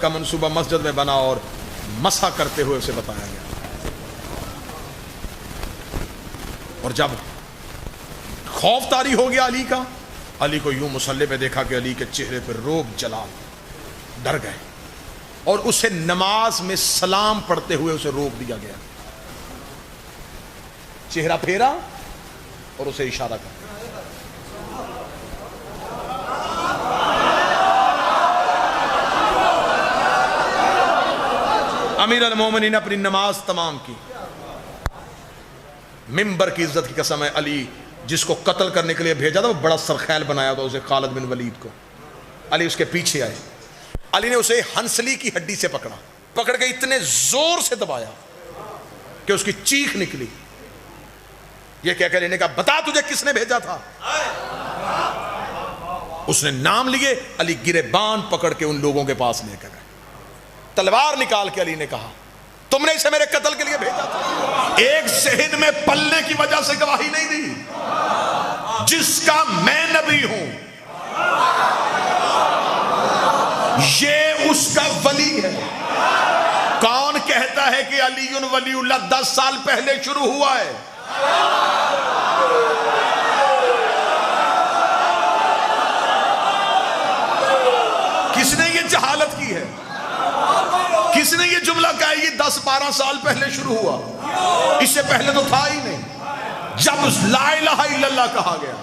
का मंसूबा मस्जिद में बना और मसा करते हुए उसे बताया गया। और जब खौफ तारी हो गया अली का, अली को यूं मुसल्ले पे देखा कि अली के चेहरे पर रोब जलाल, डर गए और उसे नमाज में सलाम पढ़ते हुए उसे रोक दिया गया। चेहरा फेरा और उसे इशारा कर, अमीर अल मोमिनीन ने अपनी नमाज तमाम की। मिंबर की इज्जत की कसम है, अली जिसको कत्ल करने के लिए भेजा था वो बड़ा सरखैल बनाया था उसे, खालिद बिन वलीद को। अली उसके पीछे आए, अली ने उसे हंसली की हड्डी से पकड़ा, पकड़ के इतने जोर से दबाया कि उसकी चीख निकली। ये कहकर लेने का, बता तुझे किसने भेजा था। उसने नाम लिए, अली गिरेबान पकड़ के उन लोगों के पास लेकर गए। तलवार निकाल के अली ने कहा, तुमने इसे मेरे कत्ल के लिए भेजा था। एक शहीद में पल्ले की वजह से गवाही नहीं दी, जिसका मैं नबी हूं ये उसका वली है। कौन कहता है कि अलीयुन वलीउल्लाह 10 साल पहले शुरू हुआ है? किसने ये जहालत की है? किसने ये जुमला कहा है ये 10-12 साल पहले शुरू हुआ? इससे पहले तो था ही नहीं। जब ला इलाहा इल्लल्लाह कहा गया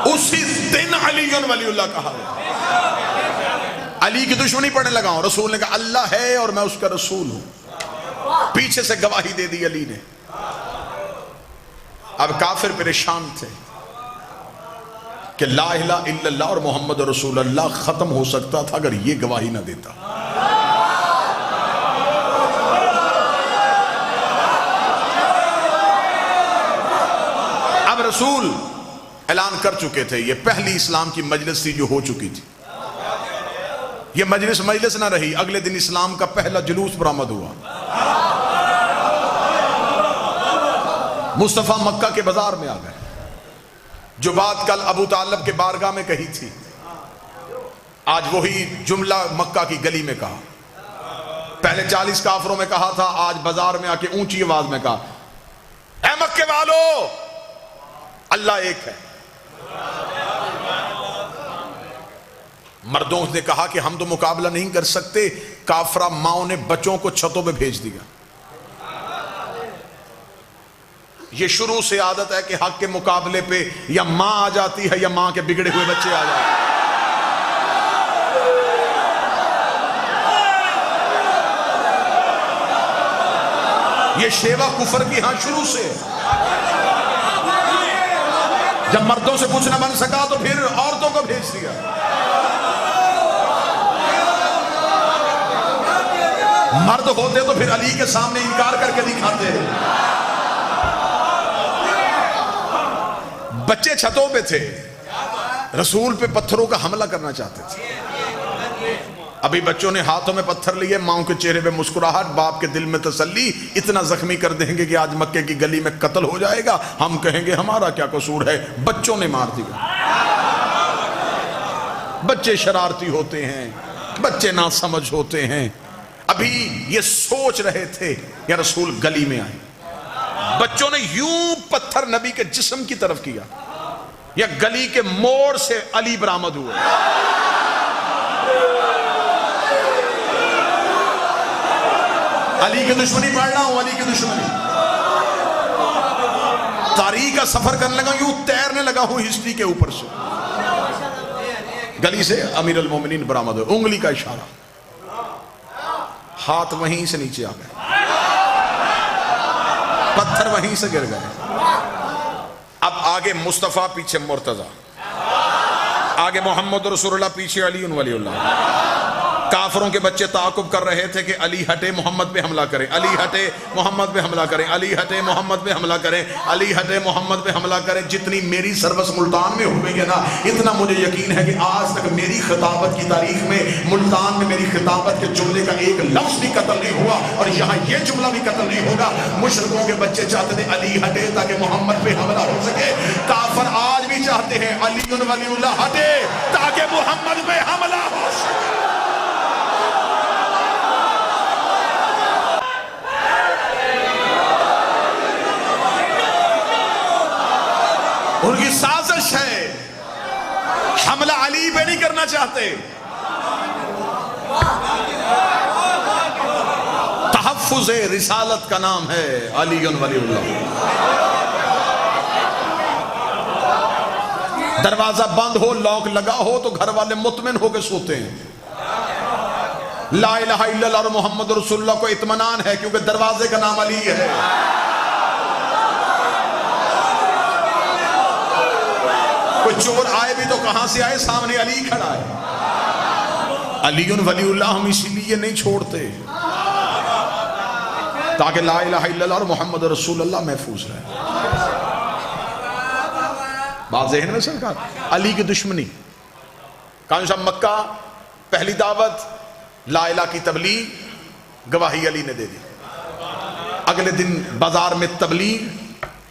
उसी दिन अलीयुन वलीउल्लाह कहा गया। अली की दुश्मनी पढ़ने लगा हूं। रसूल ने कहा अल्लाह है और मैं उसका रसूल हूं। पीछे से गवाही दे दी अली ने। अब काफिर परेशान थे कि ला इलाहा इल्लल्लाह और मोहम्मद रसूलुल्लाह खत्म हो सकता था अगर ये गवाही ना देता। अब रसूल ऐलान कर चुके थे, ये पहली इस्लाम की मजलिस थी जो हो चुकी थी। ये मजलिस ना रही, अगले दिन इस्लाम का पहला जुलूस बरामद हुआ। मुस्तफा मक्का के बाजार में आ गए। जो बात कल अबू तालिब के बारगाह में कही थी, आज वही जुमला मक्का की गली में कहा। पहले 40 काफरों में कहा था, आज बाजार में आके ऊंची आवाज में कहा, ऐ मक्के वालों, अल्लाह एक है। मर्दों ने कहा कि हम तो मुकाबला नहीं कर सकते। काफरा माओ ने बच्चों को छतों पे भेज दिया। ये शुरू से आदत है कि हक के मुकाबले पे या मां आ जाती है या मां के बिगड़े हुए बच्चे आ जाते हैं। ये शेवा कुफर की यहां शुरू से। जब मर्दों से कुछ ना बन सका तो फिर औरतों को भेज दिया। मर्द होते तो फिर अली के सामने इनकार करके दिखाते हैं। बच्चे छतों पे थे, रसूल पे पत्थरों का हमला करना चाहते थे। अभी बच्चों ने हाथों में पत्थर लिए, माओ के चेहरे पे मुस्कुराहट, बाप के दिल में तसल्ली, इतना जख्मी कर देंगे कि आज मक्के की गली में कत्ल हो जाएगा, हम कहेंगे हमारा क्या कसूर है। बच्चों ने मार दिया। बच्चे शरारती होते हैं, बच्चे ना समझ होते हैं। अभी ये सोच रहे थे या रसूल गली में आए, बच्चों ने यूं पत्थर नबी के जिस्म की तरफ किया, या गली के मोड़ से अली बरामद हुए। अली की दुश्मनी पढ़ रहा हूं, अली की दुश्मनी। तारीख का सफर करने लगा, यूं तैरने लगा हूं हिस्ट्री के ऊपर से। गली से अमीर अल मोमिनीन बरामद हुए, उंगली का इशारा, हाथ वहीं से नीचे आ गए, पत्थर वहीं से गिर गए। अब आगे मुस्तफा, पीछे मुर्तजा, आगे मोहम्मद रसूलुल्लाह, पीछे अली वलीउल्लाह। काफरों के बच्चे ताकुब कर रहे थे कि अली हटे मोहम्मद पे हमला करें, अली हटे मोहम्मद पे हमला करें, अली हटे मोहम्मद पे हमला करें, अली हटे मोहम्मद पे हमला करें। जितनी मेरी सर्वस मुल्तान में हो गई है ना, इतना मुझे यकीन है कि आज तक मेरी खिताबत की तारीख में मुल्तान में मेरी खिताबत के जुमले का एक लफ्ज भी कत्ल नहीं हुआ, और यहाँ ये जुमला भी कत्ल नहीं होगा। मुशरिकों के बच्चे चाहते थे अली हटे ताकि मोहम्मद पे हमला हो सके। काफिर आज भी चाहते हैं अली वलीउल्लाह हटे ताकि मोहम्मद पे हमला हो सके। उनकी साजिश है, हमला अली पे नहीं करना चाहते। तहफ्फुज़े रिसालत का नाम है अली वलीउल्लाह। दरवाजा बंद हो, लॉक लगा हो तो घर वाले मुतमिन होकर सोते हैं। ला इलाहा इल्लल्लाह और मोहम्मद रसूलुल्लाह को इत्मीनान है क्योंकि दरवाजे का नाम अली है। कोई चोर आए भी तो कहां से आए, सामने अली खड़ा है। अली वलीउल्लाह हम इसीलिए नहीं छोड़ते ताकि ला इलाहा इल्लल्लाह और मोहम्मद रसूलुल्लाह महफूज रहे। बात ज़हन में सरकार। अली की दुश्मनी कान साहब मक्का पहली दावत ला इलाहा की तबलीग, गवाही अली ने दे दी। अगले दिन बाजार में तबलीग,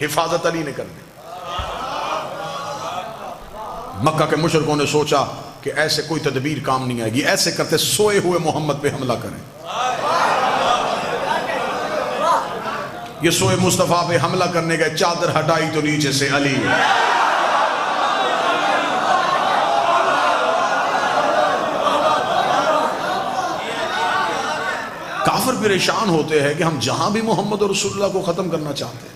हिफाजत अली ने कर दी। मक्का के मुशरिकों ने सोचा कि ऐसे कोई तदबीर काम नहीं आएगी, ऐसे करते सोए हुए मोहम्मद पे हमला करें। ये सोए मुस्तफा पे हमला करने गए, चादर हटाई तो नीचे से अली। काफिर परेशान होते हैं कि हम जहां भी मोहम्मद और रसूलुल्लाह को खत्म करना चाहते हैं,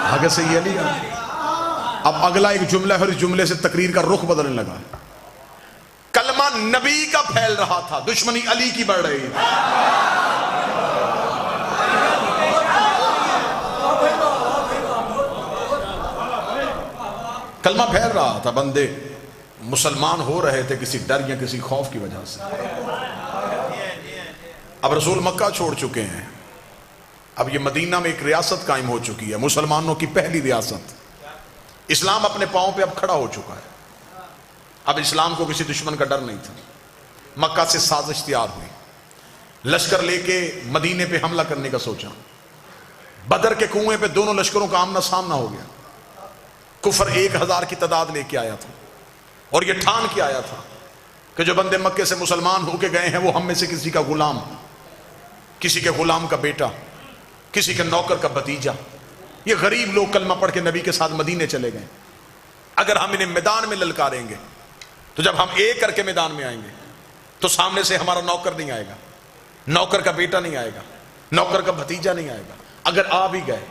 आगे से ये अली। अब अगला एक जुमला है, इस जुमले से तकरीर का रुख बदलने लगा। कलमा नबी का फैल रहा था, दुश्मनी अली की बढ़ रही थी। कलमा फैल रहा था, बंदे मुसलमान हो रहे थे किसी डर या किसी खौफ की वजह से। अब रसूल मक्का छोड़ चुके हैं, अब ये मदीना में एक रियासत कायम हो चुकी है, मुसलमानों की पहली रियासत। इस्लाम अपने पांव पे अब खड़ा हो चुका है। अब इस्लाम को किसी दुश्मन का डर नहीं था। मक्का से साजिश तैयार हुई, लश्कर लेके मदीने पे हमला करने का सोचा। बदर के कुएं पे दोनों लश्करों का आमना सामना हो गया। कुफर 1000 की तादाद लेके आया था और ये ठान के आया था कि जो बंदे मक्के से मुसलमान होके गए हैं वो हम में से किसी का गुलाम, किसी के गुलाम का बेटा, किसी के नौकर का भतीजा। ये गरीब लोग कलमा पढ़ के नबी के साथ मदीने चले गए। अगर हम इन्हें मैदान में ललकारेंगे तो जब हम एक करके मैदान में आएंगे तो सामने से हमारा नौकर नहीं आएगा, नौकर का बेटा नहीं आएगा, नौकर का भतीजा नहीं आएगा। अगर आ भी गए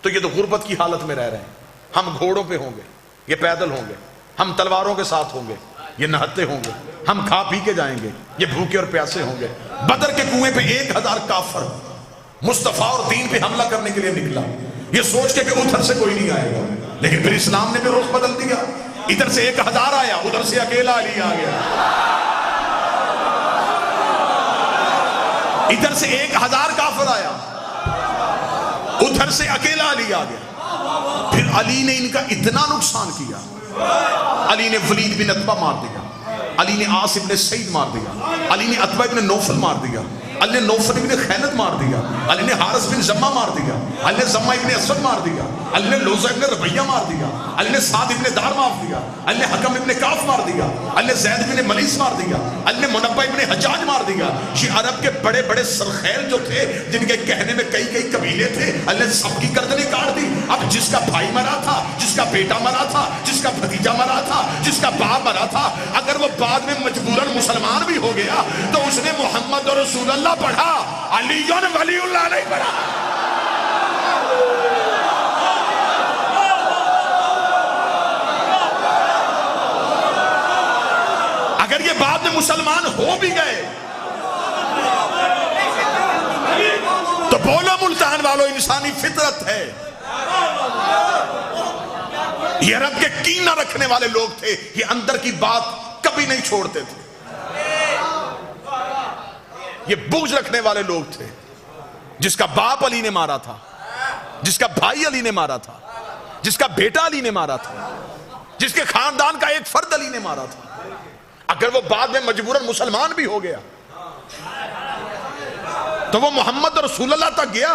तो ये तो गुर्बत की हालत में रह रहे हैं। हम घोड़ों पे होंगे, ये पैदल होंगे, हम तलवारों के साथ होंगे, ये नहते होंगे, हम खा पी के जाएंगे, ये भूखे और प्यासे होंगे। बदर के कुएं पे 1000 काफर मुस्तफा और दीन पे हमला करने के लिए निकला, ये सोच के कि उधर से कोई नहीं आएगा। लेकिन फिर इस्लाम ने भी रुख बदल दिया। इधर से 1000 आया, उधर से अकेला अली आ गया। इधर से 1000 काफिर आया, उधर से अकेला अली आ गया। फिर अली ने इनका इतना नुकसान किया, अली ने वलीद बिन अतबा मार दिया, अली ने आस इब्न सईद मार दिया, अली ने अतबा इब्न नौफल मार दिया, अली ने नौफल इब्न खैलद मार दिया, अली ने हारिस बिन जम्मा मार दिया, अली ने जम्मा इब्न असद मार दिया, अली ने लोजा इब्न रबैया मार दिया, अली ने साद इब्न दार मार दिया, अली ने हकम इब्न काफ मार दिया, अली ने जैद इब्न मलीस मार दिया, अली ने मुनब्बा इब्न हज्जाज मार दिया। ये अरब के बड़े बड़े सरखैल जो थे, जिनके कहने में कई कई कबीले थे, अली ने सबकी गर्दनें काट दी। अब जिसका भाई मरा था, जिसका बेटा मरा था, जिसका भतीजा मरा था, जिसका बाप मरा था, अगर वो बाद में मजबूरन मुसलमान भी हो गया तो उसने मोहम्मद और रसूलुल्लाह पढ़ा, अली वलीउल्लाह नहीं पढ़ा। अगर ये बाद में मुसलमान हो भी गए तो बोलो मुल्तान वालों, इंसानी फितरत है। ये रब के कीना रखने वाले लोग थे, ये अंदर की बात कभी नहीं छोड़ते थे। ये बुग़्ज़ रखने वाले लोग थे। जिसका बाप अली ने मारा था, जिसका भाई अली ने मारा था, जिसका बेटा अली ने मारा था, जिसके खानदान का एक फर्द अली ने मारा था, अगर वो बाद में मजबूरन मुसलमान भी हो गया तो वो मोहम्मद और रसूलुल्लाह तक गया।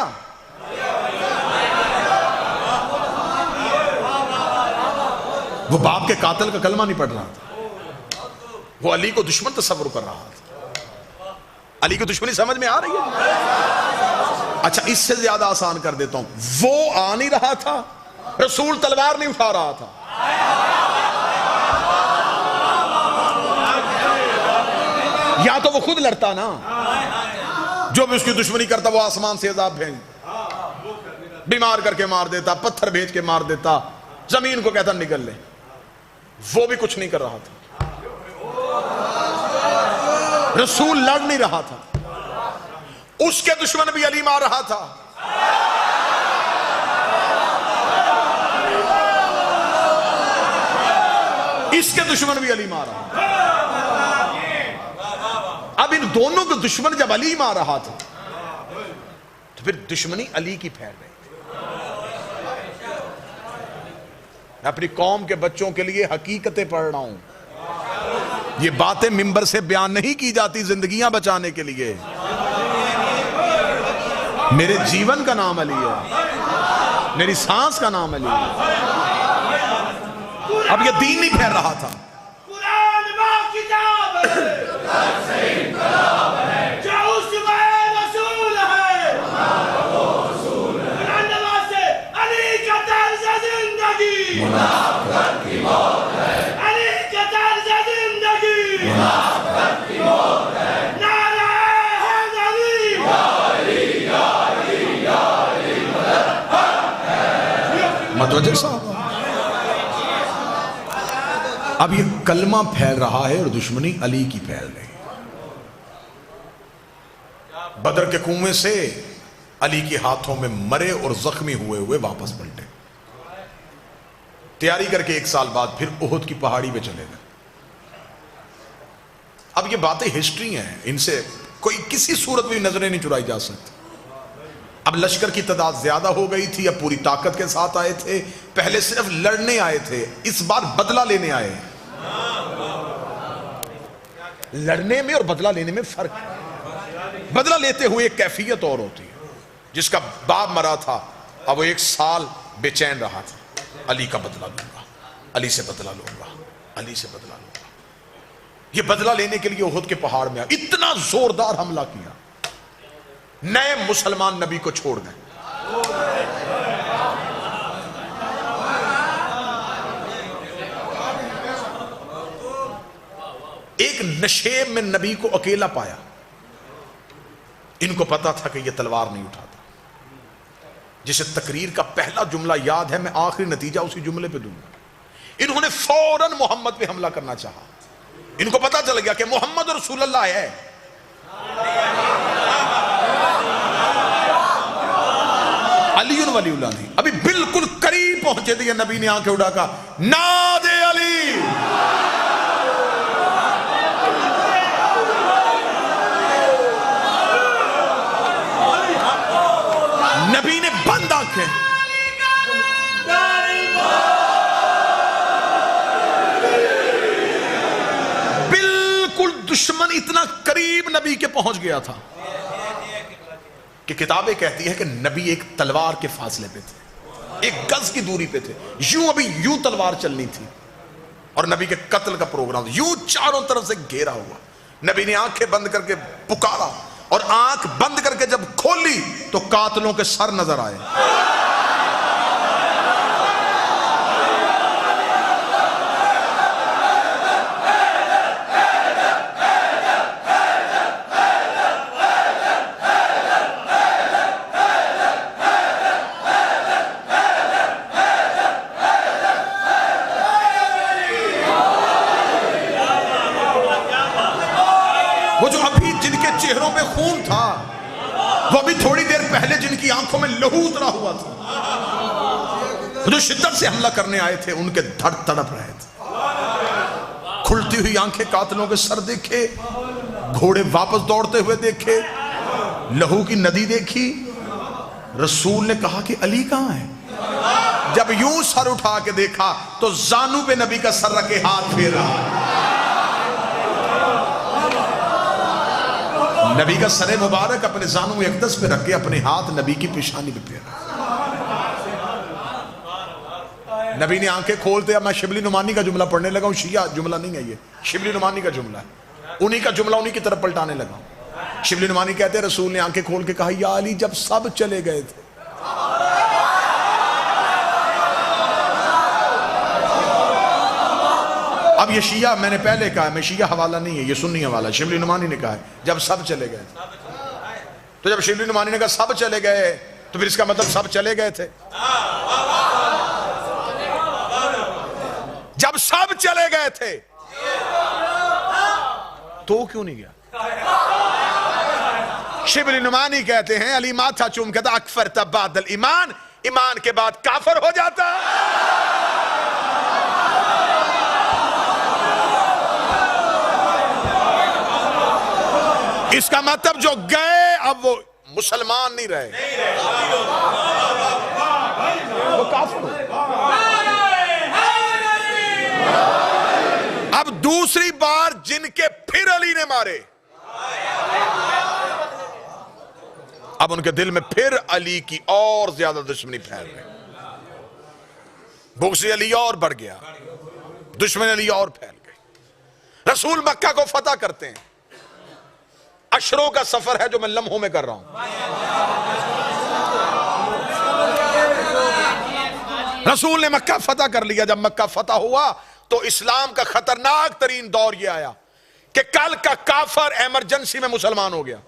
वो बाप के कातिल का कलमा नहीं पढ़ रहा था, वो अली को दुश्मन तस्वुर कर रहा था। अली की दुश्मनी समझ में आ रही है? अच्छा, इससे ज्यादा आसान कर देता हूं, वो आ नहीं रहा था, रसूल तलवार नहीं उठा रहा था, या तो वो खुद लड़ता ना, जो भी उसकी दुश्मनी करता वो आसमान से अजाब भेज, बीमार करके मार देता, पत्थर भेज के मार देता, जमीन को कहता निकल ले। वो भी कुछ नहीं कर रहा था, रसूल लड़ नहीं रहा था, उसके दुश्मन भी अली मार रहा था। इसके दुश्मन भी अली मार रहा था। अब इन दोनों के दुश्मन जब अली मार रहा था तो फिर दुश्मनी अली की फैल रही। अपनी कौम के बच्चों के लिए हकीकतें पढ़ रहा हूं, ये बातें मिंबर से बयान नहीं की जाती जिंदगियां बचाने के लिए। मेरे जीवन का नाम अली है, मेरी सांस का नाम अली है। अब ये दीन नहीं फैल रहा था, मतवज्जह साहब। अब ये कलमा फैल रहा है और दुश्मनी अली की फैल रही। बदर के कुएं से अली के हाथों में मरे और जख्मी हुए हुए वापस पलटे, तैयारी करके 1 साल बाद फिर उहुद की पहाड़ी पे चले गए। अब ये बातें हिस्ट्री हैं, इनसे कोई किसी सूरत में नजरें नहीं चुराई जा सकती। अब लश्कर की तादाद ज्यादा हो गई थी, अब पूरी ताकत के साथ आए थे। पहले सिर्फ लड़ने आए थे, इस बार बदला लेने आए। लड़ने में और बदला लेने में फर्क है। बदला लेते हुए एक कैफियत और होती है। जिसका बाप मरा था, अब वो 1 साल बेचैन रहा था, अली का बदला लूंगा, अली से बदला लूंगा, अली से बदला लूंगा। ये बदला लेने के लिए उहुद के पहाड़ में इतना जोरदार हमला किया, नए मुसलमान नबी को छोड़ गए। एक नशेब में नबी को अकेला पाया। इनको पता था कि यह तलवार नहीं उठाता। जिसे तकरीर का पहला जुमला याद है, मैं आखिरी नतीजा उसी जुमले पे दूंगा। इन्होंने फौरन मोहम्मद पे हमला करना चाहा। इनको पता चल गया कि मोहम्मद रसूलुल्लाह है। अली वलीउल्लाह नहीं, अभी बिल्कुल करीब पहुंचे थे, नबी ने आंखें उठा कहा, नादे अली। नबी ने बंद आंखें, बिल्कुल दुश्मन इतना करीब नबी के पहुंच गया था कि किताबें कहती है कि नबी एक तलवार के फासले पे थे, एक गज की दूरी पे थे। यूं अभी यूं तलवार चलनी थी और नबी के कत्ल का प्रोग्राम, यूं चारों तरफ से घेरा हुआ। नबी ने आंखें बंद करके पुकारा और आंख बंद करके जब खोली तो कातलों के सर नजर आए। वो जो अभी जिनके चेहरों पे खून था, वो अभी थोड़ी देर पहले जिनकी आंखों में लहू उतरा हुआ था, जो शिद्दत से हमला करने आए थे, उनके धड़ तड़प रहे थे। खुलती हुई आंखें कातलों के सर देखे, घोड़े वापस दौड़ते हुए देखे, लहू की नदी देखी। रसूल ने कहा कि अली कहां है? जब यूं सर उठा के देखा तो जानू पे नबी का सर रखे हाथ फेर रहा। नबी का सरे मुबारक अपने जानू अक़दस पे रख के अपने हाथ नबी की पेशानी पे फेरा। नबी ने आंखें खोलते, अब मैं शिबली नुमानी का जुमला पढ़ने लगा हूं। शिया जुमला नहीं है ये, शिबली नुमानी का जुमला है। उन्हीं का जुमला उन्हीं की तरफ पलटाने लगा हूं। शिबली नुमानी कहते हैं रसूल ने आंखें खोल के कहा, या अली जब सब चले गए थे। अब ये शिया, मैंने पहले कहा मैं शिया हवाला नहीं है, ये सुन्नी हवाला। शिबली नुमानी ने कहा है जब सब चले गए। तो जब शिबली नुमानी ने कहा सब चले गए, तो फिर इसका मतलब सब चले गए थे। जब सब चले गए थे तो क्यों नहीं गया? शिबली नुमानी कहते हैं अली माथा चूम कहता अकफर तब बादल ईमान, ईमान के बाद काफर हो जाता। इसका मतलब जो गए अब वो मुसलमान नहीं रहे, वो काफिर। अब दूसरी बार जिनके फिर अली ने मारे, अब उनके दिल में फिर अली की और ज्यादा दुश्मनी फैल रही, बुग़्ज़ अली और बढ़ गया, दुश्मन अली और फैल गई। रसूल मक्का को फतह करते हैं, अशरों का सफर है जो मैं लम्हों में कर रहा हूं। रसूल ने मक्का फतह कर लिया। जब मक्का फतह हुआ तो इस्लाम का खतरनाक तरीन दौर यह आया कि कल का काफर इमरजेंसी में मुसलमान हो गया।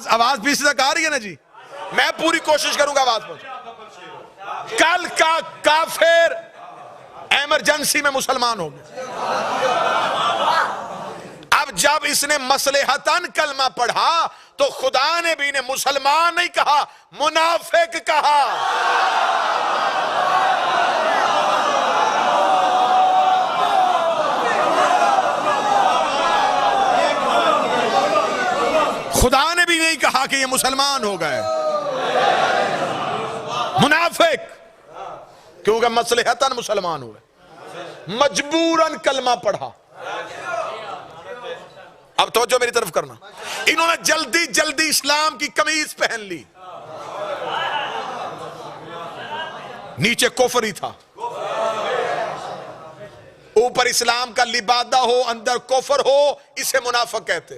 आवाज बीच तक आ रही है ना जी? मैं पूरी कोशिश करूंगा आवाज पहुंचे। कल का काफिर इमरजेंसी में मुसलमान हो गया। अब जब इसने मसलेहतन कलमा पढ़ा तो खुदा ने भी इन्हें मुसलमान नहीं कहा, मुनाफिक कहा। खुदा ने भी नहीं कहा कि ये मुसलमान हो गए, मुनाफिक, क्योंकि मसलेहतन मुसलमान हुए, मजबूरन कलमा पढ़ा। अब तो जो मेरी तरफ करना, इन्होंने जल्दी जल्दी इस्लाम की कमीज पहन ली, नीचे कुफ्र ही था, ऊपर इस्लाम का लिबादा हो अंदर कुफ्र हो, इसे मुनाफिक कहते।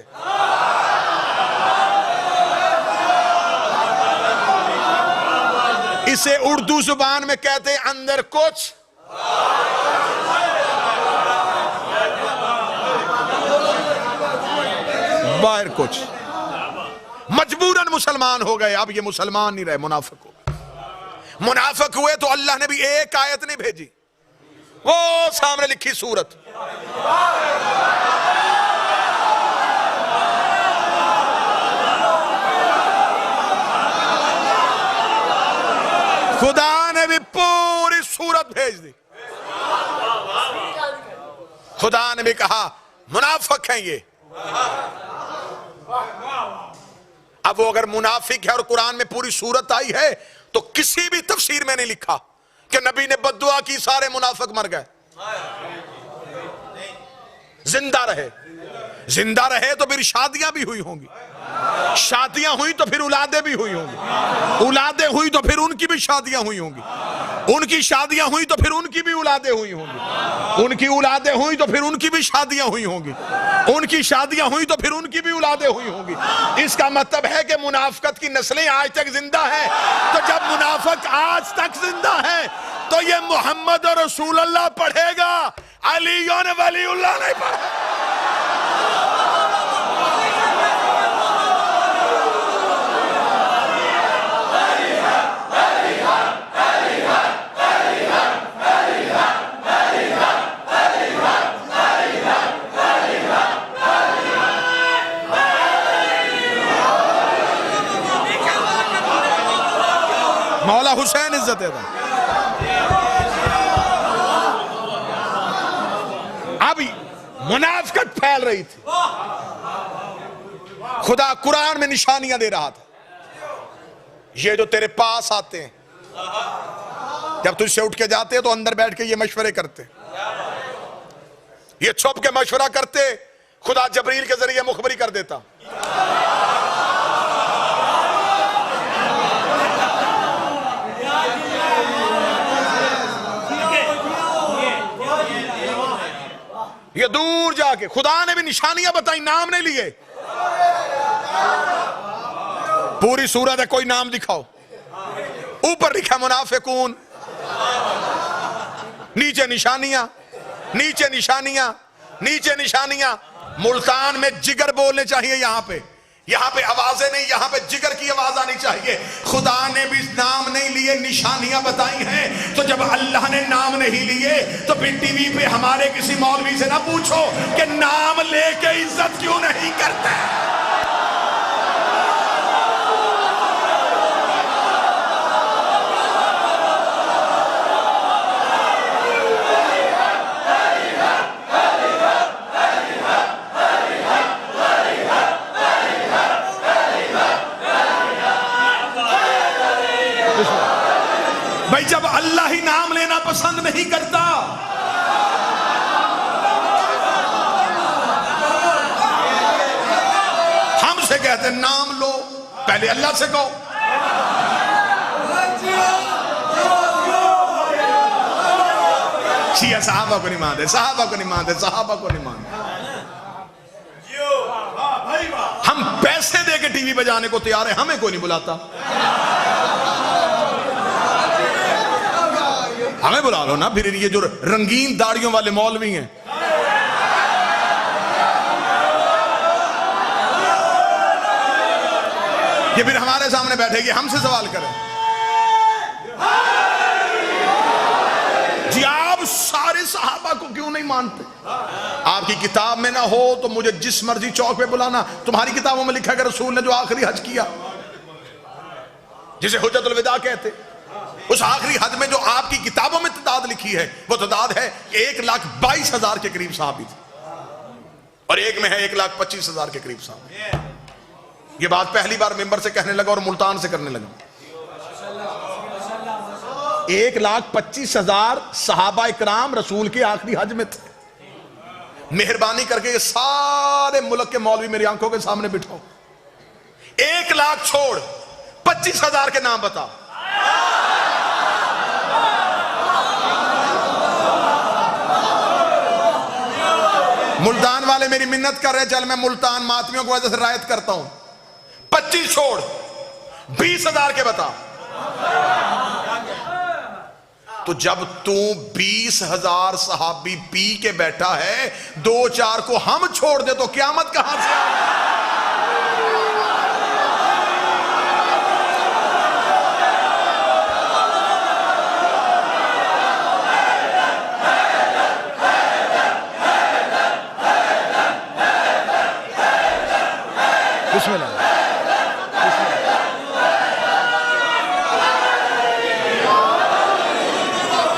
इसे उर्दू जुबान में कहते अंदर कुछ बाहर कुछ। मजबूरन मुसलमान हो गए। अब ये मुसलमान नहीं रहे, मुनाफिक हो गए। मुनाफिक हुए तो अल्लाह ने भी एक आयत नहीं भेजी, वो सामने लिखी सूरत। खुदा ने भी पूरी सूरत भेज दी। खुदा ने भी कहा मुनाफिक हैं ये। अब वो अगर मुनाफिक है और कुरान में पूरी सूरत आई है तो किसी भी तफसीर में नहीं लिखा कि नबी ने बद्दुआ की सारे मुनाफिक मर गए। जिंदा रहे, जिंदा रहे तो फिर शादियां भी हुई होंगी, शादियां हुई तो फिर औलादें भी हुई होंगी, औलादें हुई तो फिर उनकी भी शादियां हुई होंगी, उनकी शादियां हुई तो फिर उनकी भी औलादें हुई होंगी, उनकी औलादें हुई तो फिर उनकी भी शादियां हुई होंगी, उनकी शादियां हुई तो फिर उनकी भी औलादें हुई होंगी। इसका मतलब है कि मुनाफिकत की नस्लें आज तक जिंदा है। तो जब मुनाफिक आज तक जिंदा है तो ये मोहम्मद और रसूलुल्लाह पढ़ेगा, अली और वलीउल्लाह नहीं पढ़ेगा। मौला हुसैन इज्जत है। अब मुनाफिकत फैल रही थी, खुदा कुरान में निशानियां दे रहा था। ये जो तेरे पास आते हैं, जब तुझसे उठ के जाते हैं तो अंदर बैठ के ये मशवरे करते, ये छुप के मशवरा करते, खुदा जबरील के जरिए मुखबरी कर देता। ये दूर जाके खुदा ने भी निशानियां बताई, नाम नहीं लिए। पूरी सूरत है, कोई नाम दिखाओ। ऊपर लिखा मुनाफिकून, नीचे निशानियां, नीचे निशानियां, नीचे निशानियां। मुल्तान में जिगर बोलने चाहिए। यहां पे आवाजें नहीं, यहां पे जिगर की आवाज आनी चाहिए। खुदा ने भी नाम नहीं लिए, निशानियां बताई हैं। तो जब अल्लाह ने नाम नहीं लिए तो फिर टीवी पे हमारे किसी मौलवी से ना पूछो कि नाम लेके इज्जत क्यों नहीं करते। भाई जब अल्लाह ही नाम लेना पसंद नहीं करता, हमसे कहते नाम लो, पहले अल्लाह से कहो। शिया साहबा को नहीं मानते, साहबा को नहीं मानते, साहबा को नहीं मानते। हम पैसे दे के टीवी बजाने को तैयार है, हमें कोई नहीं बुलाता। हमें बुला लो ना। फिर ये जो रंगीन दाढ़ियों वाले मौलवी हैं, ये फिर हमारे सामने बैठेगी, हमसे सवाल करें। जी आप सारे सहाबा को क्यों नहीं मानते? आपकी किताब में ना हो तो मुझे जिस मर्जी चौक पे बुलाना। तुम्हारी किताबों में लिखा है रसूल ने जो आखिरी हज किया, जिसे हुज्जतुल विदा कहते, उस आखिरी हज में जो आपकी किताबों में तादाद लिखी है वो तादाद है 1,22,000 के करीब सहाबी थे, और एक में है 1,25,000 के करीब सहाबी। ये बात पहली बार मिंबर से कहने लगा और मुल्तान से करने लगा। 1,25,000 सहाबा इकराम रसूल के आखिरी हज में थे। मेहरबानी करके ये सारे मुल्क के मौलवी मेरी आंखों के सामने बिठाओ। 1,00,000 छोड़ 25,000 के नाम बता। मुल्तान वाले मेरी मिन्नत कर रहे, चल मैं मुल्तान मातमियों की वजह से रायत करता हूं। 25 छोड़ 20,000 के बता। तो जब तू 20,000 सहाबी पी के बैठा है, 2-4 को हम छोड़ दे तो क्यामत कहां से आए?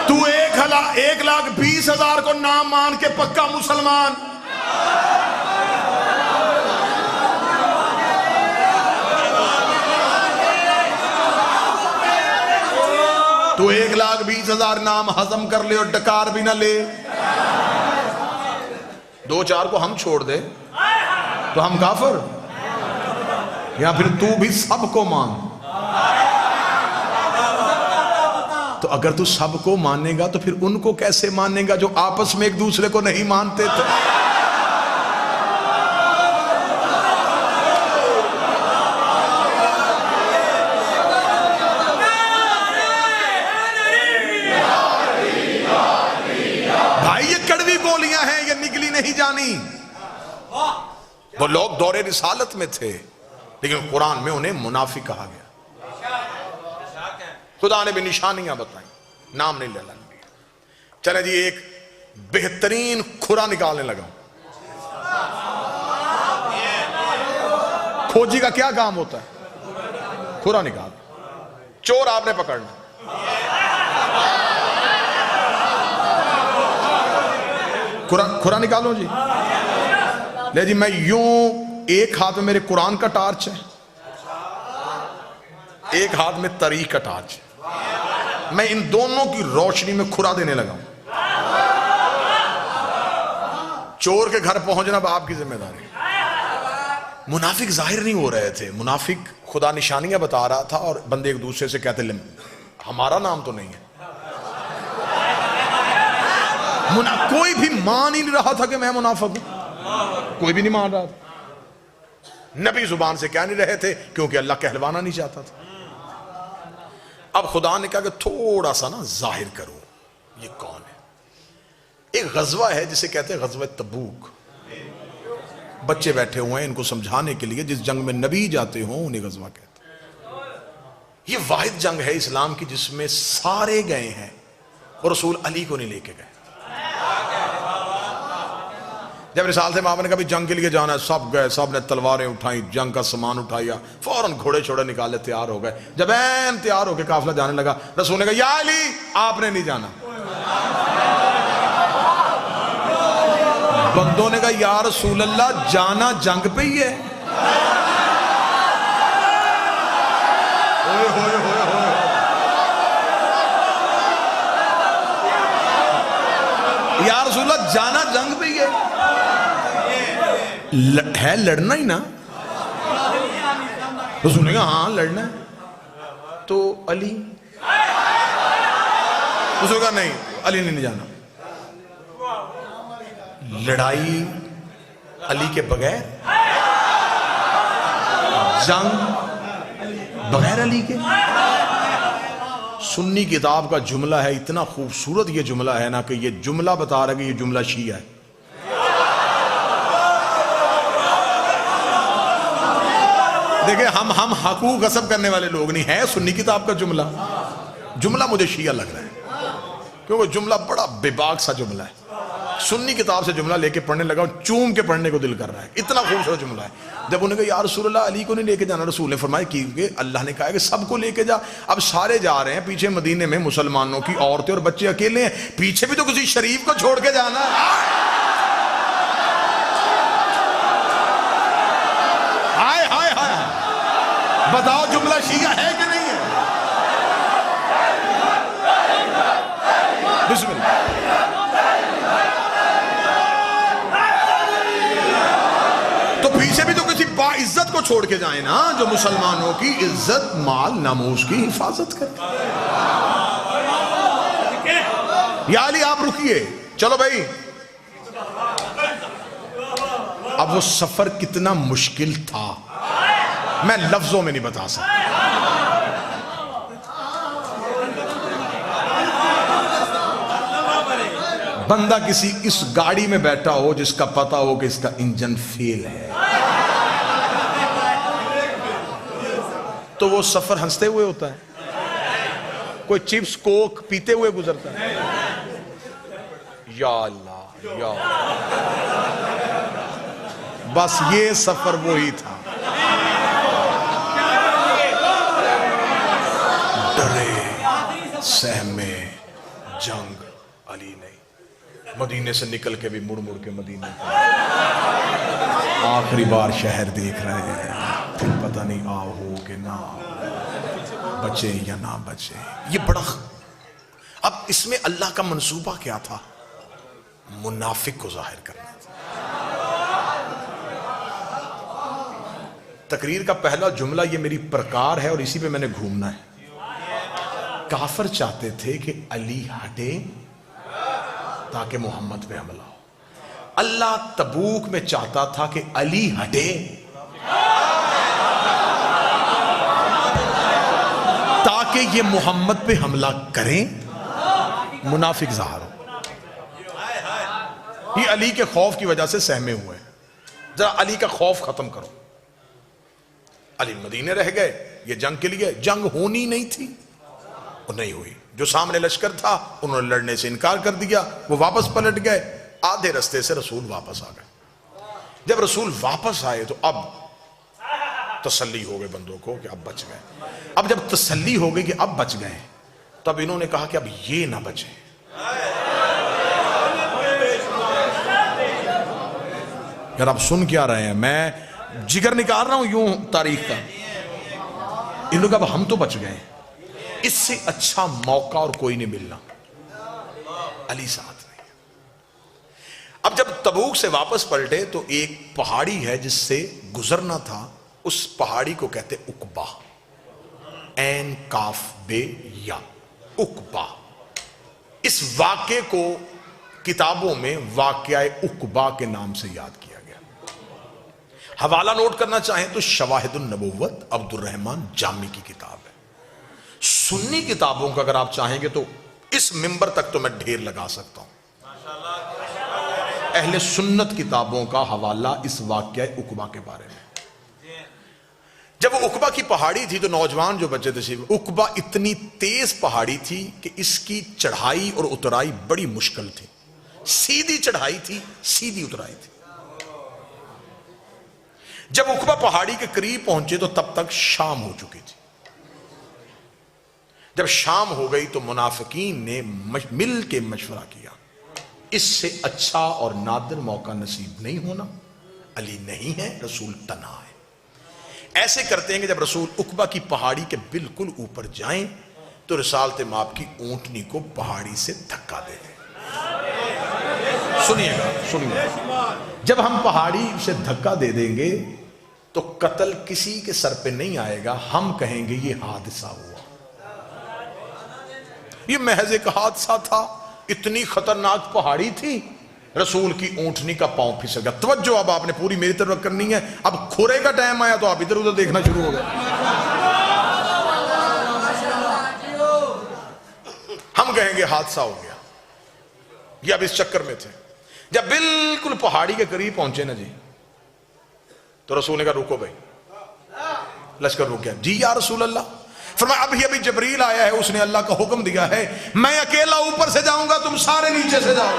तू 1,20,000 को नाम मान के पक्का मुसलमान। तू 1,20,000 नाम हजम कर ले और डकार भी ना ले, 2-4 को हम छोड़ दे तो हम काफिर, या फिर तू भी सबको मान। तो अगर तू सबको मानेगा तो फिर उनको कैसे मानेगा जो आपस में एक दूसरे को नहीं मानते थे? भाई ये कड़वी बोलियां हैं, ये निकली नहीं जानी। वो लोग दौरे रिसालत में थे लेकिन कुरान में उन्हें मुनाफिक कहा गया। खुदा ने भी निशानियां बताई, नाम नहीं लेना दिया। चले जी, एक बेहतरीन खुरा निकालने लगा। खोजी का क्या काम होता है? खुरा निकाल। चोर आपने पकड़ना, खुरा निकालो जी। ले जी, मैं यूं, एक हाथ में मेरे कुरान का टार्च है, एक हाथ में तारीख का टार्च है। मैं इन दोनों की रोशनी में खुरा देने लगा हूं। चोर के घर पहुंचना अब आपकी जिम्मेदारी। मुनाफिक जाहिर नहीं हो रहे थे, मुनाफिक खुदा निशानियां बता रहा था और बंदे एक दूसरे से कहते हमारा नाम तो नहीं है। कोई भी मान ही नहीं रहा था कि मैं मुनाफिक हूं, कोई भी नहीं मान रहा था। नबी जुबान से कह नहीं रहे थे क्योंकि अल्लाह कहलवाना नहीं चाहता था। अब खुदा ने कहा कि थोड़ा सा ना जाहिर करो ये कौन है। एक गजवा है जिसे कहते हैं गजवा तबूक। बच्चे बैठे हुए हैं इनको समझाने के लिए, जिस जंग में नबी जाते हो उन्हें गजवा कहते हैं। ये वाहिद जंग है इस्लाम की जिसमें सारे गए हैं और रसूल अली को नहीं लेके गए। जब रिसाल से मामा ने कहा जंग के लिए जाना है, सब गए, सब ने तलवारें उठाई, जंग का सामान उठाया, फौरन घोड़े छोड़े निकाले, तैयार हो गए। जब ऐन तैयार होकर काफिला जाने लगा, रसूल ने कहा या अली आपने नहीं जाना। बंदों ने कहा या रसूल अल्लाह जाना जंग पे ही है। होए होए होए होए। या रसूल अल्लाह जाना जंग पे ही है लड़ना ही ना। रसूल ने कहा हाँ लड़ना है। तो अली, उसने कहा नहीं अली ने नहीं जाना। लड़ाई अली के बगैर, जंग बगैर अली के। सुन्नी किताब का जुमला है, इतना खूबसूरत ये जुमला है ना कि ये जुमला बता रहा है कि ये जुमला शिया है। देखिए हम हकूक गसब करने वाले लोग नहीं है। सुन्नी किताब का जुमला, जुमला मुझे शिया लग रहा है क्योंकि जुमला बड़ा बेबाक सा जुमला है। सुन्नी किताब से जुमला लेके पढ़ने लगा, चूम के पढ़ने को दिल कर रहा है, इतना खूबसूरत जुमला है। जब उन्होंने कहा या रसूल अल्लाह अली को नहीं लेके जाना, रसूल ने फरमाया कि अल्लाह ने कहा है कि सबको लेके जा। अब सारे जा रहे हैं, पीछे मदीने में मुसलमानों की औरतें और बच्चे अकेले हैं, पीछे भी तो किसी शरीफ को छोड़ के जाना है। हाय हाय हाय, बताओ जुमला शिया है कि नहीं है? बिस्मिल्लाह। तो पीछे भी तो किसी बाइज्जत को छोड़ के जाए ना, जो मुसलमानों की इज्जत माल नामूस की हिफाजत करे। या अली आप रुकिए, चलो भाई। अब वो सफर कितना मुश्किल था मैं लफ्जों में नहीं बता सकता। बंदा किसी इस गाड़ी में बैठा हो जिसका पता हो कि इसका इंजन फेल है, तो वो सफर हंसते हुए होता है। कोई चिप्स कोक पीते हुए गुजरता है। या अल्लाह या बस ये सफर वो ही था। डरे सहमे जंग अली नहीं। मदीने से निकल के भी मुड़ मुड़ के मदीने आखिरी बार शहर देख रहे हैं, फिर पता नहीं आओ हो कि ना बचे या ना बचे। ये बड़ा, अब इसमें अल्लाह का मंसूबा क्या था? मुनाफिक को जाहिर करना। तकरीर का पहला जुमला ये मेरी प्रकार है और इसी पे मैंने घूमना है। काफिर चाहते थे कि अली हटे ताकि मोहम्मद पे हमला हो। अल्लाह तबूक में चाहता था कि अली हटे ताकि ये मोहम्मद पे हमला करें, मुनाफिक ज़ाहिर हो। ये अली के खौफ की वजह से सहमे हुए। जरा अली का खौफ खत्म करो। अली मदीने रह गए, ये जंग के लिए जंग होनी नहीं थी और नहीं हुई। जो सामने लश्कर था उन्होंने लड़ने से इनकार कर दिया, वो वापस पलट गए। आधे रास्ते से रसूल वापस आ गए। जब रसूल वापस आए तो अब तसल्ली हो गई बंदों को कि अब बच गए। अब जब तसल्ली हो गई कि अब बच गए, तब इन्होंने कहा कि अब ये ना बचे। यार आप सुन क्या रहे हैं? मैं जिगर निकाल रहा हूं यूं तारीख का। इन लोग अब हम तो बच गए, इससे अच्छा मौका और कोई नहीं मिलना। अली साथ नहीं। अब जब तबूक से वापस पलटे तो एक पहाड़ी है जिससे गुजरना था, उस पहाड़ी को कहते उकबा। ऐन काफ बे या उकबा। इस वाक़े को किताबों में वाक़या उक़बा के नाम से याद किया गया। हवाला नोट करना चाहें तो शवाहिदुन नबुव्वत अब्दुर्रहमान जामी की किताब है। सुन्नी किताबों का अगर आप चाहेंगे तो इस मिंबर तक तो मैं ढेर लगा सकता हूं। अहले सुन्नत किताबों का हवाला इस वाक़या उक़बा के बारे में। जब उक़बा की पहाड़ी थी तो नौजवान जो बच्चे थे, उक़बा इतनी तेज पहाड़ी थी कि इसकी चढ़ाई और उतराई बड़ी मुश्किल थी। सीधी चढ़ाई थी, सीधी उतराई थी। जब उक़बा पहाड़ी के करीब पहुंचे तो तब तक शाम हो चुकी थी। जब शाम हो गई तो मुनाफिकीन ने मिल के मशवरा किया, इससे अच्छा और नादिर मौका नसीब नहीं होना। अली नहीं है, रसूल तना है। ऐसे करते हैं कि जब रसूल उक़बा की पहाड़ी के बिल्कुल ऊपर जाएं तो रिसालत माप की ऊंटनी को पहाड़ी से धक्का दे दें। सुनिएगा, सुनिएगा, जब हम पहाड़ी से धक्का दे देंगे तो कत्ल किसी के सर पे नहीं आएगा, हम कहेंगे ये हादसा हुआ, ये महज एक हादसा था। इतनी खतरनाक पहाड़ी थी, रसूल की ऊंटनी का पांव फिसल गया। तवज्जो अब आपने पूरी मेरी तरफ करनी है। अब खुरे का टाइम आया तो आप इधर उधर देखना शुरू हो गए। हम कहेंगे हादसा हो गया, ये अब इस चक्कर में थे। जब बिल्कुल पहाड़ी के करीब पहुंचे ना जी, तो रसूल ने कहा रुको भाई। लश्कर रुक गया। जी या रसूल अल्लाह। फरमाया अभी अभी जबरील आया है, उसने अल्लाह का हुक्म दिया है, मैं अकेला ऊपर से जाऊंगा, तुम सारे नीचे से जाओ।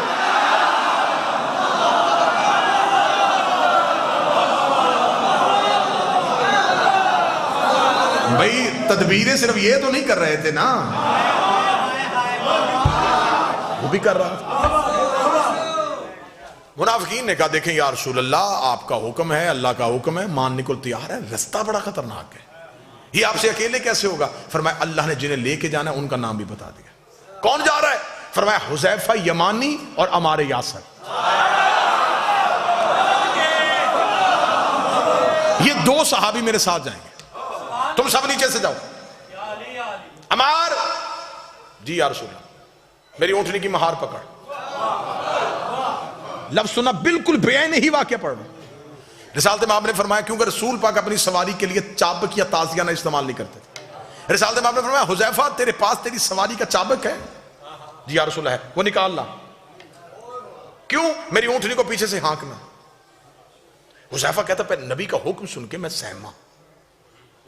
भाई तदबीरें सिर्फ ये तो नहीं कर रहे थे ना, वो भी कर रहा था। मुनाफिकीन ने कहा देखें या रसूल अल्लाह, आपका हुक्म है, अल्लाह का हुक्म है, मानने को तैयार है, रास्ता बड़ा खतरनाक है, ये आपसे अकेले कैसे होगा? फरमाया अल्लाह ने जिन्हें लेके जाना है उनका नाम भी बता दिया। कौन जा रहा है? फरमाया हुज़ैफा यमानी और अमारे यासर। ये दो सहाबी मेरे साथ जाएंगे, तुम सब नीचे से जाओ। अमार जी या रसूल अल्लाह, मेरी ऊँटनी की महार पकड़। लफ्ज सुना, बिल्कुल बेआईन ही वाक़या पढ़ रहा। रिसालत माप ने फरमाया क्योंकि रसूल पाक अपनी सवारी के लिए चाबक या ताजियाना इस्तेमाल नहीं करते थे। रिसालत माप ने फरमाया हुज़ैफा तेरे पास तेरी सवारी का चाबक है? जी या रसूल है। वो निकाल ला। क्यों? मेरी ऊंटनी को पीछे से हाँकना। हुज़ैफा कहता पर नबी का हुक्म सुन के मैं सहमा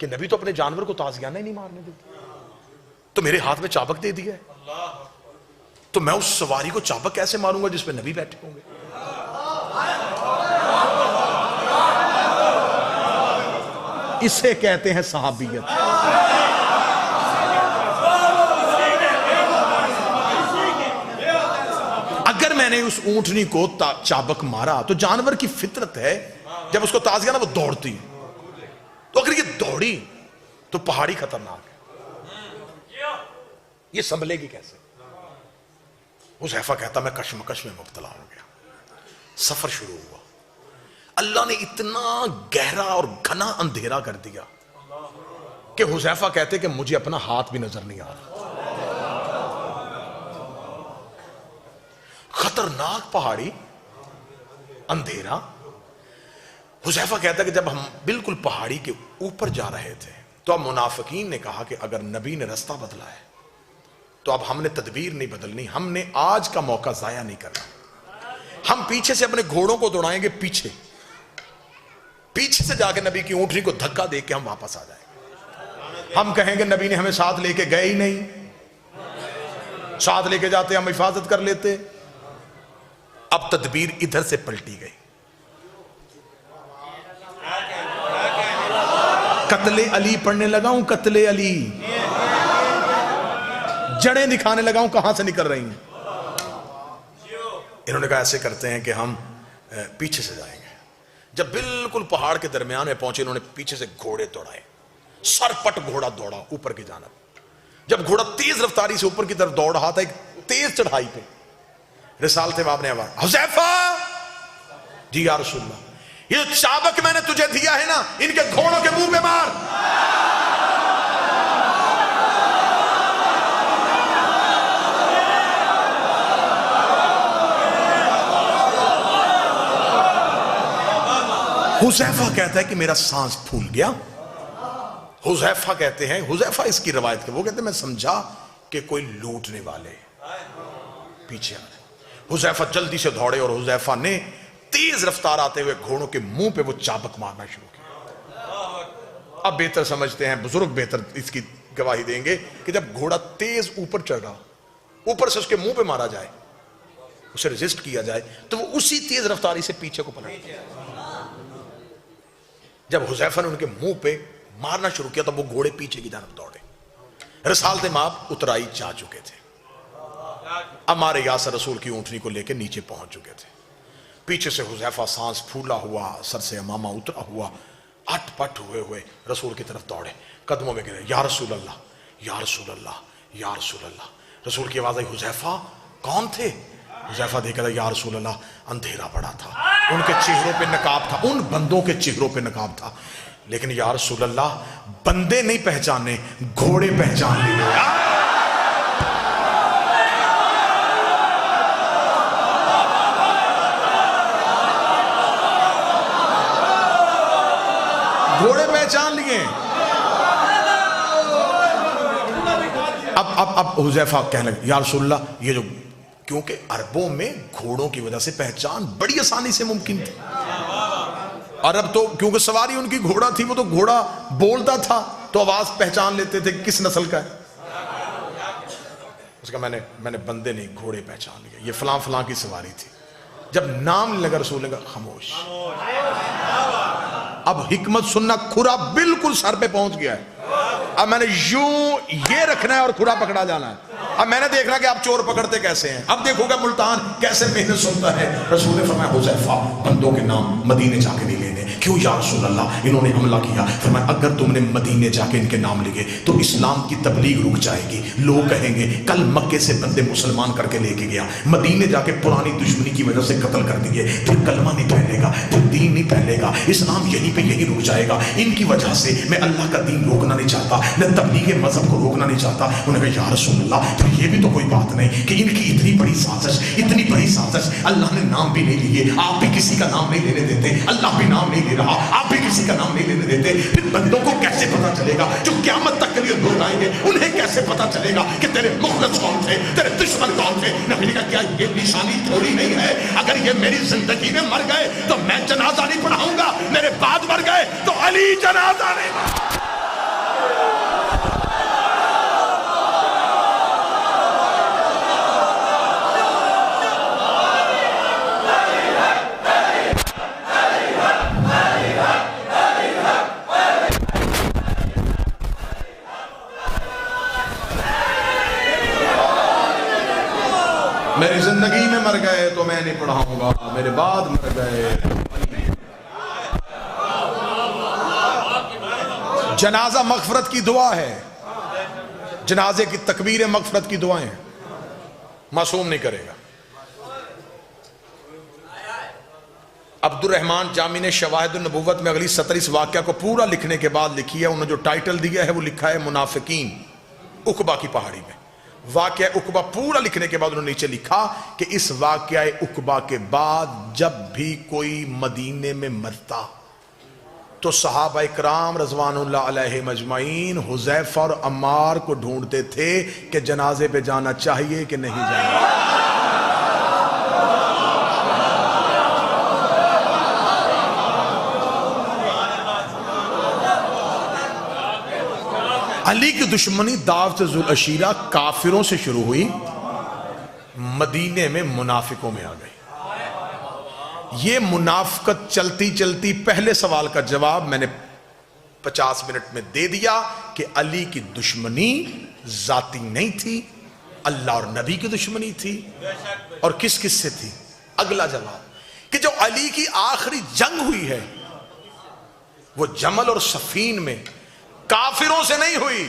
कि नबी तो अपने जानवर को ताजियाना ही नहीं मारने देते, तो मेरे हाथ में चाबक दे दिया है, तो मैं उस सवारी को चाबक कैसे मारूंगा जिसपे नबी बैठे होंगे? इसे कहते हैं सहाबियत। अगर मैंने उस ऊंटनी को चाबक मारा तो जानवर की फितरत है, जब उसको ताजियाना वो दौड़ती है, तो अगर ये दौड़ी तो पहाड़ी खतरनाक है, ये संभलेगी कैसे? हुज़ैफा कहता मैं कशमकश में मुब्तला हो गया। सफर शुरू हुआ। अल्लाह ने इतना गहरा और घना अंधेरा कर दिया कि हुज़ैफा कहते कि मुझे अपना हाथ भी नजर नहीं आ रहा। खतरनाक पहाड़ी, अंधेरा। हुज़ैफा कहता कि जब हम बिल्कुल पहाड़ी के ऊपर जा रहे थे तो अब मुनाफिकीन ने कहा कि अगर नबी ने रास्ता बदला है तो अब हमने तदबीर नहीं बदलनी, हमने आज का मौका जाया नहीं करना। हम पीछे से अपने घोड़ों को दौड़ाएंगे, पीछे से जाके नबी की ऊंटनी को धक्का दे के हम वापस आ जाएंगे। हम कहेंगे नबी ने हमें साथ लेके गए ही नहीं, साथ लेके जाते हम हिफाजत कर लेते। अब तदबीर इधर से पलटी गई। कत्ले अली पढ़ने लगा हूं, कत्ले अली, जड़ें दिखाने लगा हूं कहां से निकल रही हैं। इन्होंने कहा ऐसे करते हैं कि हम पीछे से जाएंगे। जब बिल्कुल पहाड़ के दरमियान में पहुंचे, इन्होंने पीछे से घोड़े दौड़ाए, सरपट घोड़ा दौड़ा ऊपर की जानब। जब घोड़ा तेज रफ्तारी से ऊपर की तरफ दौड़ रहा था एक तेज चढ़ाई पे, रिसालत में आपने आवाज हुज़ैफा जी या रसूल अल्लाह, ये चाबक मैंने तुझे दिया है ना, इनके घोड़ों के मुंह पे मार। हुज़ैफा कहता है कि मेरा सांस फूल गया। हुज़ैफा कहते हैं, हुज़ैफा इसकी रवायत के, वो कहते हैं मैं समझा कि कोई लूटने वाले पीछे आ रहे। हुज़ैफा जल्दी से दौड़े और हुज़ैफा ने तेज रफ्तार आते हुए घोड़ों के मुंह पे वो चाबक मारना शुरू किया। अब बेहतर समझते हैं बुजुर्ग, बेहतर इसकी गवाही देंगे कि जब घोड़ा तेज ऊपर चढ़ रहा, ऊपर से उसके मुंह पे मारा जाए, उसे रेजिस्ट किया जाए, तो वो उसी तेज रफ्तारी से पीछे को पलट। जब हुज़ैफा ने उनके मुंह पे मारना शुरू किया तो वो घोड़े पीछे की तरफ दौड़े। रिसालत माप उतराई जा चुके थे। अमारे यासर रसूल की ऊंटनी को लेकर नीचे पहुंच चुके थे। पीछे से हुज़ैफा सांस फूला हुआ, सर से अमामा उतरा हुआ, अटपट हुए हुए रसूल की तरफ दौड़े, कदमों में गिरे, या रसूल अल्लाह, या रसूल अल्लाह, या रसूल अल्लाह। रसूल की आवाज आई, हुज़ैफा कौन थे? हुज़ैफा देखा, या रसूल अल्लाह, अंधेरा पड़ा था, उनके चेहरों पे नकाब था, उन बंदों के चेहरों पे नकाब था, लेकिन या रसूल अल्लाह बंदे नहीं पहचाने, घोड़े पहचान लिए। घोड़े पहचान लिए। अब हुज़ैफा कहने लगे, या रसूलल्लाह, ये जो, क्योंकि अरबों में घोड़ों की वजह से पहचान बड़ी आसानी से मुमकिन थी। अरब तो क्योंकि सवारी उनकी घोड़ा थी, वो तो घोड़ा बोलता था तो आवाज पहचान लेते थे किस नस्ल का है। उसका मैंने बंदे नहीं घोड़े पहचान लिए, ये फलां फलां की सवारी थी। जब नाम लगा रसूल ने कहा खामोश। अब हिकमत सुनना, खुरा बिल्कुल सर पे पहुंच गया है। अब मैंने यूं ये रखना है और खुरा पकड़ा जाना है। अब मैंने देखना कि आप चोर पकड़ते कैसे हैं। अब देखोगे मुल्तान कैसे मेहनत सुनता है। रसूल ने फरमाया, हुज़ैफा बंदों के नाम मदीने जाके नहीं लेने। क्यों या रसूल अल्लाह, इन्होंने हमला किया। फरमाया, अगर तुमने मदीने जाके इनके नाम लिए तो इस्लाम की तबलीग रुक जाएगी। लोग कहेंगे कल मक्के से बंदे मुसलमान करके लेके गया, मदीने जाके पुरानी दुश्मनी की वजह से कत्ल कर दिए, फिर कलमा नहीं फैलेगा, फिर दीन नहीं फैलेगा, इस्लाम यहीं पे यहीं रुक जाएगा। इनकी वजह से मैं अल्लाह का दीन रोकना नहीं चाहता, मैं तबलीग मजहब को रोकना नहीं चाहता। उन्होंने कहा, या रसूल अल्लाह, फिर ये भी तो कोई बात नहीं कि इनकी इतनी बड़ी साजिश, इतनी बड़ी साजिश, अल्लाह ने नाम भी नहीं लिए, आप भी किसी का नाम नहीं लेने देते, अल्लाह भी नाम नहीं ले रहा, आप भी किसी का नाम नहीं लेने देते। फिर बंदों को कैसे पता चलेगा, जो क़यामत तक के लिए लोग आएंगे, उन्हें कैसे पता चलेगा कि तेरे मुखलिस कौन थे, तेरे दुश्मन कौन थे? नबी ने कहा, क्या ये निशानी थोड़ी नहीं है? अगर ये मेरी जिंदगी में मर गए तो मैं जनाजा नहीं पढ़ाऊंगा, मेरे बाद मर गए तो अली जनाजा नहीं। मेरी जिंदगी में मर गए तो मैं नहीं पढ़ाऊंगा, मेरे बाद मर गए। जनाजा मगफरत की दुआ है, जनाजे की तकबीर मगफरत की दुआएं मासूम नहीं करेगा। अब्दुर्रहमान जामी ने शवाहिद नबुव्वत में अगली सतर इस वाक़या को पूरा लिखने के बाद लिखी है। उन्होंने जो टाइटल दिया है वो लिखा है मुनाफिकीन, उकबा की पहाड़ी में। वाक़या उकबा पूरा लिखने के बाद उन्होंने नीचे लिखा कि इस वाक़या उकबा के बाद जब भी कोई मदीने में मरता तो सहाबा इकराम रज़वानुल्लाह अलैहिम अजमईन हुज़ैफा और अम्मार को ढूंढते थे कि जनाजे पे जाना चाहिए कि नहीं जाना। अली की दुश्मनी दावत जुल अशीरा काफिरों से शुरू हुई, मदीने में मुनाफिकों में आ गई। ये मुनाफिकत चलती चलती पहले सवाल का जवाब मैंने 50 मिनट में दे दिया कि अली की दुश्मनी जाती नहीं थी, अल्लाह और नबी की दुश्मनी थी। और किस किस से थी? अगला जवाब कि जो अली की आखिरी जंग हुई है वो जमल और सफीन में काफिरों से नहीं हुई,